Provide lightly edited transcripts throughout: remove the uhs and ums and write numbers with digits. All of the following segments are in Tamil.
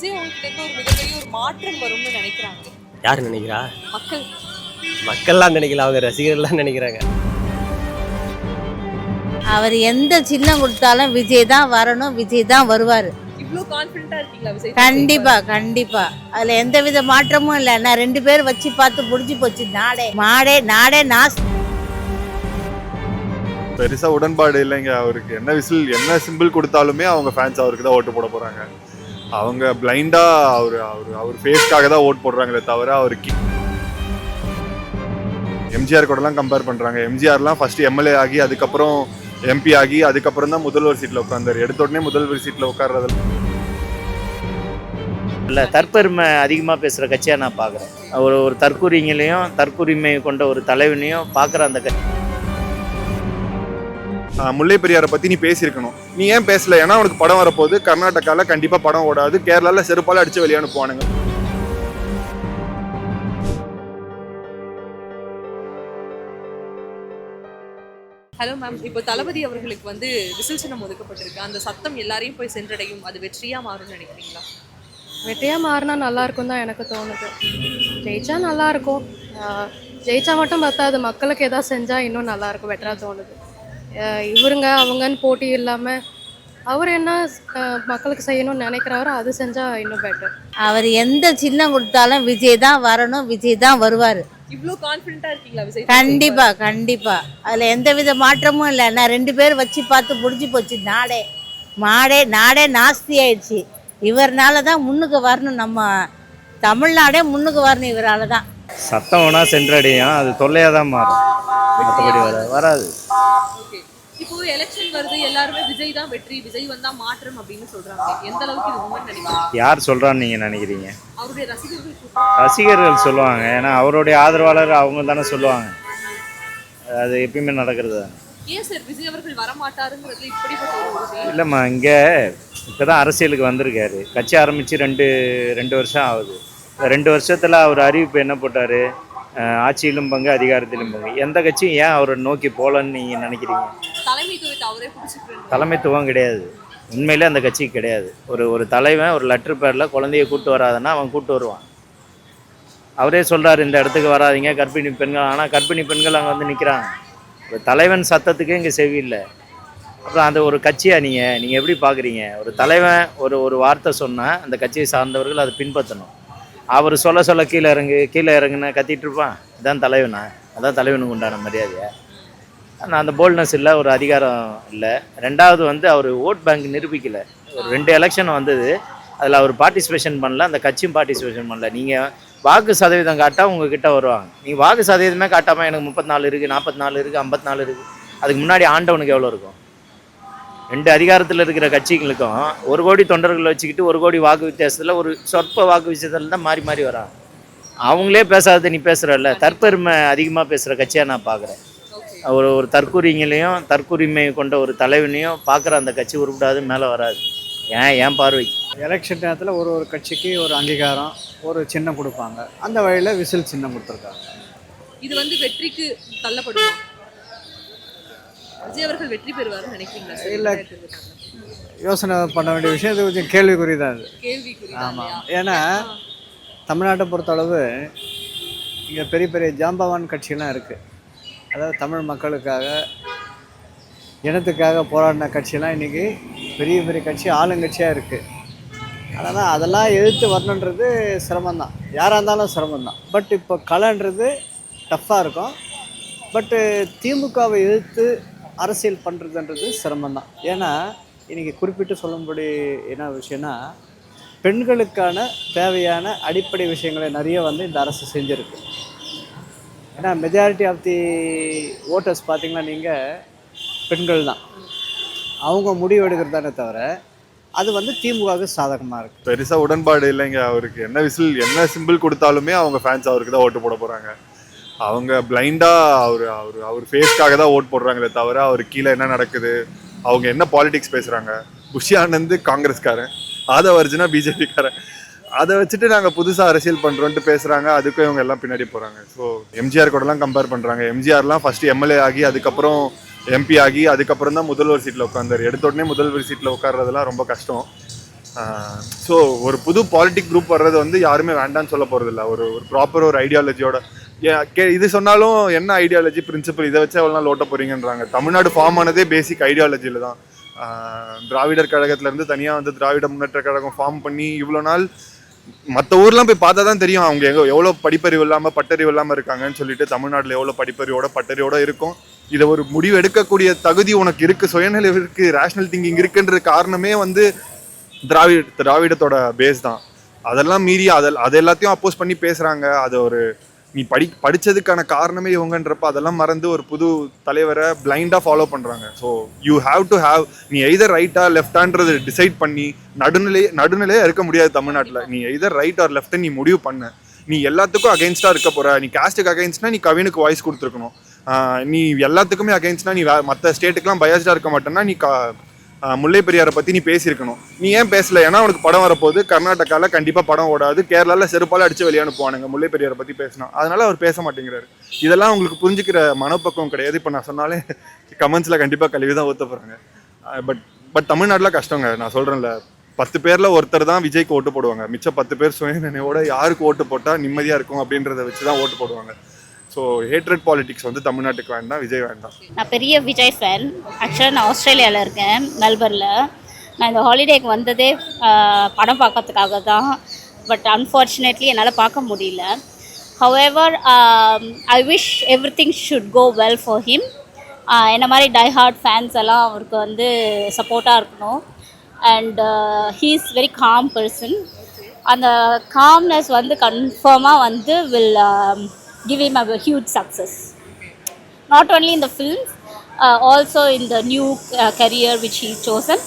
விஜய் அவங்ககிட்ட இருந்து ஒரு மிகப்பெரிய ஒரு மாற்றம் வரும்னு நினைக்கிறாங்க. யார் நினைக்கிறா? மக்கள். மக்கள்லாம் நினைக்கல, அவங்க ரசிகர்கள்லாம் நினைக்கிறாங்க. அவர் எந்த சின்னம் கொடுத்தாலும் விஜய் தான் வரணும், விஜய் தான் வருவார். இவ்ளோ கான்ஃபிடென்ட்டா இருக்கீங்களா விஜய்? கண்டிப்பா கண்டிப்பா, அதுல எந்த வித மாற்றமும் இல்லை. நான் 2 பேர் வச்சு பார்த்து முடிஞ்சு போச்சு. நாடே நாஸ். பெருசா உடன்பாடு இல்லைங்க அவருக்கு. என்ன விசில் என்ன சிம்பிள் கொடுத்தாலுமே அவங்க ஃபேன்ஸ் அவருக்கு தான் ஓட்டு போட போறாங்க. அவங்க பிளைண்டா அவர் ஃபேஸ்க்காக தான் ஓட் போடுறாங்களே தவிர அவருக்கு எம்ஜிஆர் கூடலாம் கம்பேர் பண்றாங்க. எம்ஜிஆர்லாம் ஃபர்ஸ்ட் எம்எல்ஏ ஆகி அதுக்கப்புறம் எம்பி ஆகி அதுக்கப்புறம் தான் முதல்வர் சீட்ல உட்கார்ந்தாரு. எடுத்த உடனே முதல்வர் சீட்ல உட்கார்றது இல்லை, தற்பெருமை அதிகமாக பேசுகிற கட்சியாக நான் பார்க்குறேன். ஒரு தற்கூரிங்களையும் தற்கூரிமை கொண்ட ஒரு தலைவனையும் பார்க்குற அந்த கட்சி. முல்லை பெரியாரை பத்தி நீ பேசியிருக்கணும். நீ ஏன் பேசல? ஏன்னா அவனுக்கு படம் வரப்போகுது. கர்நாடகால கண்டிப்பா படம் ஓடாது. கேரளால செருப்பால அடிச்சு வெளியே அனுப்புவானுங்க. ஹலோ மேம், இப்போ தளபதி அவர்களுக்கு வந்து விசில் சின்னம் ஒதுக்கப்பட்டிருக்கு. அந்த சத்தம் எல்லாரையும் போய் சென்றடையும். அது வெற்றியா மாறும்னு நினைக்கிறீங்களா? வெற்றியாக மாறினா நல்லாயிருக்கும் தான் எனக்கு தோணுது. ஜெயிச்சா நல்லாயிருக்கும். ஜெயிச்சா மட்டும் பத்தாது, மக்களுக்கு எதாவது செஞ்சால் இன்னும் நல்லாயிருக்கும், பெட்டராக தோணுது. இவருங்க அவங்கன்னு போட்டி இல்லாமல் அவர் என்ன மக்களுக்கு செய்யணும்னு நினைக்கிறாரோ அது செஞ்சால் இன்னும் பெட்டர். அவர் எந்த சின்னம் கொடுத்தாலும் விஜய் தான் வரணும், விஜய் தான் வருவார். இவ்ளோ கான்ஃபிடென்ட்டா இருக்கீங்களா விஜய்? கண்டிப்பா கண்டிப்பா, அதுல எந்த வித மாற்றமும் இல்லை. நான் 2 பேர் வச்சு பார்த்து முடிஞ்சு போச்சு. நாடே நாஸ்தி ஆயிடுச்சு. இவர்னால தான் முன்னுக்கு வரணும், நம்ம தமிழ்நாடே முன்னுக்கு வரணும் இவரால் தான். சத்தம் வேணா சென்றடையும், அது தொல்லையாக தான் மாறும், மற்றபடி வராது. ஓகே, இப்போ எலெக்ஷன் வருது, எல்லாருமே விஜய் தான் வெற்றி, விஜய் வந்தா மாற்றம் அப்படின்னு சொல்றாங்க. எந்த அளவுக்கு இது உண்மைன்னு நினைக்கிறீங்க? யார் சொல்கிறான்னு நீங்கள் நினைக்கிறீங்க? அவருடைய ரசிகர்கள் ரசிகர்கள் சொல்லுவாங்க. ஏன்னா அவருடைய ஆதரவாளர் அவங்க தானே சொல்லுவாங்க. அது எப்பயுமே நடக்கிறது தான். ஏன் சார் விஜய் அவர்கள் வரமாட்டாருங்கிறது இப்படிப்பட்ட ஒரு விஷயம்? இல்லைம்மா, இங்கே இப்போ தான் அரசியலுக்கு வந்திருக்காரு. கட்சி ஆரம்பித்து ரெண்டு வருஷம் ஆகுது. 2 வருஷத்தில் அவர் அறிவிப்பு என்ன போட்டார்? ஆட்சியிலும் பங்கு, அதிகாரத்திலும் பங்கு. எந்த கட்சியும் ஏன் அவரை நோக்கி போகலன்னு நீங்கள் நினைக்கிறீங்க? தலைமைத்துவத்தை அவரே பிடிச்சிட்டு தலைமைத்துவம் கிடையாது, உண்மையிலே அந்த கட்சிக்கு கிடையாது. ஒரு தலைவன் ஒரு லெட்டர் பேரில் குழந்தைய கூப்பிட்டு வராதுன்னா அவன் கூப்பிட்டு வருவான். அவரே சொல்கிறார், இந்த இடத்துக்கு வராதிங்க கர்ப்பிணி பெண்கள். ஆனால் கர்ப்பிணி பெண்கள் அங்கே வந்து நிற்கிறாங்க. ஒரு தலைவன் சத்தத்துக்கு இங்கே செவியில்லை. அப்புறம் அந்த ஒரு கட்சியாக நீங்கள் எப்படி பார்க்குறீங்க? ஒரு தலைவன் ஒரு வார்த்தை சொன்னால் அந்த கட்சியை சார்ந்தவர்கள் அதை பின்பற்றணும். அவர் சொல்ல கீழே இறங்குன்னு கத்திட்டு இருப்பான். இதான் தலைவனா? அதான் தலைவனுக்கு உண்டான மரியாதையா? ஆனால் அந்த போல்ட்னஸ் இல்லை, ஒரு அதிகாரம் இல்லை. 2வது வந்து அவர் ஓட் பேங்க் நிரூபிக்கலை. ஒரு 2 எலெக்ஷன் வந்தது, அதில் அவர் பார்ட்டிசிபேஷன் பண்ணல, அந்த கட்சியும் பார்ட்டிசிபேஷன் பண்ணல. நீங்கள் வாக்கு சதவீதம் காட்டால் உங்ககிட்ட வருவாங்க. நீங்கள் வாக்கு சதவீதமே காட்டாமல் எனக்கு 34 இருக்குது, 44 இருக்குது, 54 இருக்குது. அதுக்கு முன்னாடி ஆண்டவனுக்கு எவ்வளோ இருக்கும்? 2 அதிகாரத்தில் இருக்கிற கட்சிகளுக்கும் 1 கோடி தொண்டர்களை வச்சுக்கிட்டு 1 கோடி வாக்கு வித்தியாசத்தில் ஒரு சொற்ப வாக்கு வித்தியாசத்தில் தான் மாறி வராங்க. அவங்களே பேசாத நீ பேசுகிறல்ல, தற்பெருமை அதிகமாக பேசுகிற கட்சியாக நான் பார்க்குறேன். ஒரு தற்கூரிங்களையும் தற்கூரிமை கொண்ட ஒரு தலைவனையும் பார்க்குற அந்த கட்சி உருப்படாது, மேலே வராது. ஏன் பார்வைக்கு எலெக்ஷன் நேரத்தில் ஒரு கட்சிக்கு ஒரு அங்கீகாரம், ஒரு சின்னம் கொடுப்பாங்க. அந்த வழியில் விசில் சின்னம் கொடுத்துருக்காங்க. இது வந்து வெற்றிக்கு தள்ளப்படுமா? விஜய் அவர்கள் வெற்றி பெறுவார்னு நினைக்கிறீங்களா? இல்லை, யோசனை பண்ண வேண்டிய விஷயம். இது கொஞ்சம் கேள்விக்குறி தான் இது. கேள்விக்குறி. ஆமாம், ஏன்னா தமிழ்நாட்டை பொறுத்தளவு இங்கே பெரிய ஜாம்பவான் கட்சியெல்லாம் இருக்குது. அதாவது தமிழ் மக்களுக்காக, இனத்துக்காக போராடின கட்சியெல்லாம் இன்றைக்கி பெரிய கட்சி ஆளுங்கட்சியாக இருக்குது. அதனால் அதெல்லாம் எதிர்த்து வரணுன்றது சிரமந்தான், யாராக இருந்தாலும் சிரமந்தான். பட் இப்போ கலைன்றது டஃப்பாக இருக்கும். பட்டு திமுகவை எதிர்த்து அரசியல் பண்ணுறதுன்றது சிரமந்தான். ஏன்னா இன்றைக்கி குறிப்பிட்டு சொல்லும்படி என்ன விஷயம்னா, பெண்களுக்கான தேவையான அடிப்படை விஷயங்களை நிறைய வந்து இந்த அரசு செஞ்சுருக்கு. ஏன்னா மெஜாரிட்டி ஆஃப் தி ஓட்டர்ஸ் பார்த்திங்கன்னா நீங்கள் பெண்கள் தான். அவங்க முடிவு எடுக்கிறதானே தவிர அது வந்து திமுகவுக்கு சாதகமாக இருக்குது. பெருசா உடன்பாடு இல்லைங்க அவருக்கு. என்ன விசில் என்ன சிம்பிள் கொடுத்தாலுமே அவங்க ஃபேன்ஸ் அவருக்கு தான் ஓட்டு போட போறாங்க. அவங்க பிளைண்டா அவர் ஃபேஸ்க்காக தான் ஓட் போடுறாங்களே தவிர அவருக்கு கீழே என்ன நடக்குது, அவங்க என்ன பாலிடிக்ஸ் பேசுறாங்க. புஷி ஆனந்த் காங்கிரஸ்காரன், ஆதவ அர்ஜுனா பிஜேபிக்காரன், அதை வச்சுட்டு நாங்கள் புதுசாக அரசியல் பண்ணுறோன்ட்டு பேசுகிறாங்க. அதுக்கும் இவங்க எல்லாம் பின்னாடி போகிறாங்க. ஸோ எம்ஜிஆர் கூடலாம் கம்பேர் பண்ணுறாங்க. எம்ஜிஆர்லாம் ஃபஸ்ட்டு எம்எல்ஏ ஆகி அதுக்கப்புறம் எம்பி ஆகி அதுக்கப்புறம் தான் முதல்வர் சீட்டில் உட்காந்தார். எடுத்த உடனே முதல்வர் சீட்டில் உட்கார்றதுலாம் ரொம்ப கஷ்டம். ஸோ ஒரு புது பாலிட்டிக் குரூப் வர்றது வந்து யாருமே வேண்டான்னு சொல்ல போகிறதில்ல. ஒரு ஒரு ப்ராப்பர் ஒரு ஐடியாலஜியோட இது சொன்னாலும் என்ன ஐடியாலஜி பிரின்சிபல் இதை வச்சு எவ்வளோ நாள் ஓட்ட போகிறீங்கன்றாங்க. தமிழ்நாடு ஃபார்ம் ஆனதே பேசிக் ஐடியாலஜியில் தான். திராவிடர் கழகத்துலேருந்து தனியாக வந்து திராவிட முன்னேற்ற கழகம் ஃபார்ம் பண்ணி இவ்வளோ நாள் மற்ற ஊர்லாம் போய் பார்த்தா தான் தெரியும் அவங்க எவ்வளோ படிப்பறிவு இல்லாமல் பட்டறிவு இல்லாமல் இருக்காங்கன்னு சொல்லிட்டு. தமிழ்நாட்டில் எவ்வளோ படிப்பறிவோட பட்டறிவோட இருக்கும். இதை ஒரு முடிவு எடுக்கக்கூடிய தகுதி உனக்கு இருக்குது, சுயநிலை இருக்குது, ரேஷ்னல் திங்கிங் இருக்குன்ற காரணமே வந்து திராவிடத்தோட பேஸ் தான். அதெல்லாம் மீறி அது எல்லாத்தையும் அப்போஸ் பண்ணி பேசுகிறாங்க. அது ஒரு நீ படித்ததுக்கான காரணமே இவங்கன்றப்ப அதெல்லாம் மறந்து ஒரு புது தலைவரை பிளைண்டாக ஃபாலோ பண்ணுறாங்க. So you have to have, நீ எய்தர் ரைட்டா லெஃப்டான்றது டிசைட் பண்ணி நடுநிலையாக இருக்க முடியாது தமிழ்நாட்டில். நீ எய்தர் ரைட் ஆர் லெஃப்ட் நீ முடிவு பண்ண. நீ எல்லாத்துக்கும் அகைன்ஸ்டாக இருக்க போகிற. நீ காஸ்ட்டுக்கு அகைன்ஸ்ட்னா நீ கவினுக்கு வாய்ஸ் கொடுத்துருக்கணும். நீ எல்லாத்துக்குமே அகைன்ஸ்ட்னா நீ மற்ற ஸ்டேட்டுக்கெலாம் பயாஸ்டாக இருக்க மாட்டேன்னா நீ முல்லை பெரியாரை பற்றி நீ பேசியிருக்கணும். நீ ஏன் பேசல? ஏன்னா உனக்கு படம் வரப்போகுது. கர்நாடகாவில் கண்டிப்பாக படம் ஓடாது. கேரளாவில் செருப்பால் அடித்து வெளியே அனுப்புவானுங்க முல்லை பெரியாரை பற்றி பேசினா. அதனால அவர் பேச மாட்டேங்கிறாரு. இதெல்லாம் உங்களுக்கு புரிஞ்சுக்கிற மனப்பக்கம் கிடையாது. இப்போ நான் சொன்னாலே கமெண்ட்ஸில் கண்டிப்பாக கழுவி தான் ஊற்ற போகிறாங்க. பட் தமிழ்நாட்டில் கஷ்டங்க. நான் சொல்கிறேன்ல, 10 பேரில் ஒருத்தர் தான் விஜய்க்கு ஓட்டு போடுவாங்க. மிச்சம் 10 பேர் சுயநினைவோட யாருக்கு ஓட்டு போட்டால் நிம்மதியாக இருக்கும் அப்படின்றத வச்சு தான் ஓட்டு போடுவாங்க. ஸோ ஹேட்ரட் பாலிடிக்ஸ் வந்து தமிழ்நாட்டுக்கு வேண்டாம், விஜய் வேண்டாம். நான் பெரிய விஜய் ஃபேன். ஆக்சுவலாக நான் ஆஸ்திரேலியாவில் இருக்கேன், மெல்பர்னில். நான் இந்த ஹாலிடேக்கு வந்ததே படம் பார்க்கறதுக்காக தான். பட் அன்ஃபார்ச்சுனேட்லி என்னால் பார்க்க முடியல. However I wish every thing should go well for him. என்ன மாதிரி டை ஹார்ட் ஃபேன்ஸ் எல்லாம் அவருக்கு வந்து சப்போர்ட்டாக இருக்கணும். And he is very com person. அந்த காம்னஸ் வந்து கன்ஃபார்மாக வந்து will give him a huge success, not only in the films, also in the new career which he's chosen.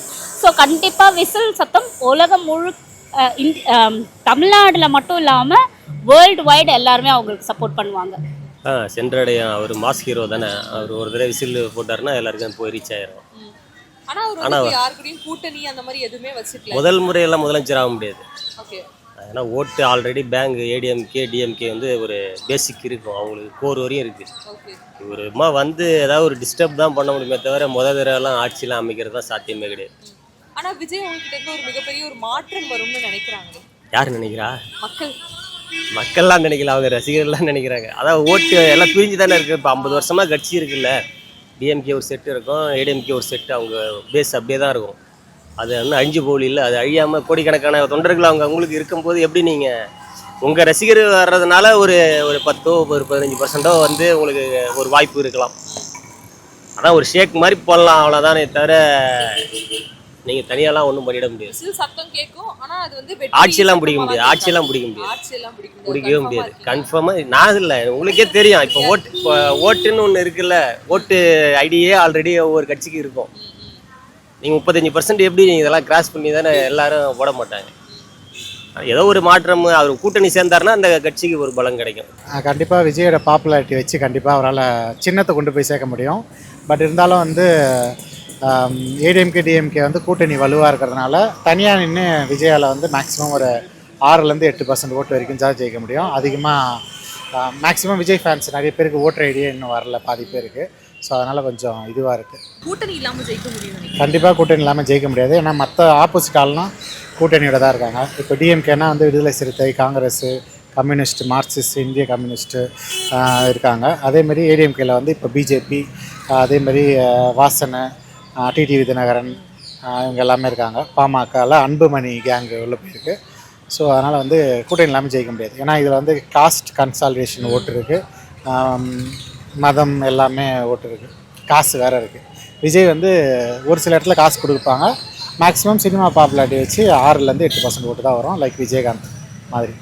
So கண்டிப்பா விசில் சத்தம் உலகம் முழு தமிழ்நாடுல மட்டும் இல்லாமல் வேர்ல்டு வைடு எல்லாருமே அவங்களுக்கு சப்போர்ட் பண்ணுவாங்க. சென்றடையும். அவர் மாஸ் ஹீரோ தானே. அவர் ஒரு தடவை விசில் போட்டாருன்னா எல்லாருக்கும் போய் ரீச் ஆயிரும். ஆனால் யாருக்கூடயும் கூட்டணி அந்த மாதிரி எதுவுமே வச்சுக்கல. முதல் முறையெல்லாம் முதலமைச்சர் ஆக முடியாது. ஓகே. ஏன்னா ஓட்டு ஆல்ரெடி பேங்க் ஏடிஎம்கே டிஎம்கே வந்து ஒரு பேசிக் இருக்கும், அவங்களுக்கு கோர் வரையும் இருக்குது. இவருமா வந்து ஏதாவது ஒரு டிஸ்டர்ப் தான் பண்ண முடியுமே தவிர தடவைலாம் ஆட்சியெலாம் அமைக்கிறது தான் சாத்தியமே கிடையாது. ஆனால் விஜய் அவங்ககிட்ட இருந்து ஒரு மிகப்பெரிய ஒரு மாற்றம் வரும்னு நினைக்கிறாங்க. யார் நினைக்கிறா? மக்கள்லாம் நினைக்கல, அவங்க ரசிகர்கள்லாம் நினைக்கிறாங்க. அதாவது ஓட்டு எல்லாம் பிரிஞ்சு தானே இருக்குது. இப்போ 50 வருஷமாக கட்சி இருக்குல்ல, டிஎம்கே ஒரு செட்டு இருக்கும், ஏடிஎம்கே ஒரு செட்டு, அவங்க பேஸ் அப்படியே தான் இருக்கும். அது இன்னும் அழிஞ்சு போகல. இல்லை, அது அழியாமல் கோடிக்கணக்கான தொண்டர்கள் அவங்களுக்கு இருக்கும்போது எப்படி நீங்கள் உங்கள் ரசிகர் வர்றதுனால ஒரு 10 ஒரு 15% வந்து உங்களுக்கு ஒரு வாய்ப்பு இருக்கலாம். ஆனால் ஒரு ஷேக் மாதிரி போடலாம், அவ்வளோதானே தவிர நீங்கள் தனியாலாம் ஒன்றும் பண்ணிட முடியாது. சத்தம் கேட்கும், ஆனால் அது வந்து ஆட்சியெல்லாம் பிடிக்க முடியாது. கன்ஃபார்மாக நான் இல்லை, உங்களுக்கே தெரியும். இப்போ ஓட்டுன்னு ஒன்று இருக்குல்ல, ஓட்டு ஐடியே ஆல்ரெடி ஒவ்வொரு கட்சிக்கு இருக்கும். நீங்கள் 35% எப்படி நீங்கள் இதெல்லாம் கிராஸ் பண்ணி தானே எல்லாரும் போட மாட்டாங்க. ஏதோ ஒரு மாற்றம், அவர் கூட்டணி சேர்ந்தாருன்னா அந்த கட்சிக்கு ஒரு பலம் கிடைக்கும். கண்டிப்பாக விஜயோட பாப்புலாரிட்டி வச்சு கண்டிப்பாக அவரால் சின்னத்தை கொண்டு போய் சேர்க்க முடியும். பட் இருந்தாலும் வந்து ஏடிஎம்கே டிஎம்கே வந்து கூட்டணி வலுவாக இருக்கிறதுனால தனியாக நின்று விஜயால் வந்து மேக்ஸிமம் ஒரு 6-8% ஓட்டு வரைக்கும் தான் ஜெயிக்க முடியும். அதிகமாக மேக்ஸிமம் விஜய் ஃபேன்ஸ் நிறைய பேருக்கு ஓட்டர் ஐடியே இன்னும் வரல, பாதி பேருக்கு. ஸோ அதனால் கொஞ்சம் இதுவாக இருக்குது. கூட்டணி இல்லாமல் ஜெயிக்க முடியும்? கண்டிப்பாக கூட்டணி இல்லாமல் ஜெயிக்க முடியாது. ஏன்னா மற்ற ஆப்போசிட் ஆள்லாம் கூட்டணியோட தான் இருக்காங்க. இப்போ டிஎம்கேனா வந்து விடுதலை சிறுத்தை, காங்கிரஸ், கம்யூனிஸ்ட், மார்க்சிஸ்ட், இந்திய கம்யூனிஸ்ட்டு இருக்காங்க. அதேமாதிரி ஏடிஎம்கேல வந்து இப்போ பிஜேபி, அதேமாதிரி வாசனை, டிடிவி தினகரன் இவங்க எல்லாமே இருக்காங்க. பாமகவில் அன்புமணி கேங்கு உள்ள போயிருக்கு. ஸோ அதனால் வந்து கூட்டணி இல்லாமல் ஜெயிக்க முடியாது. ஏன்னா இதில் வந்து காஸ்ட் கன்சாலிடேஷன் ஓட்டு இருக்குது, மதம் எல்லாமே ஓட்டு இருக்குது, காசு வேறு இருக்குது. விஜய் வந்து ஒரு சில இடத்துல காசு கொடுப்பாங்க. மேக்ஸிமம் சினிமா பாப்புலாரிட்டி வச்சு 6-8% ஓட்டு தான் வரும், லைக் விஜயகாந்த் மாதிரி.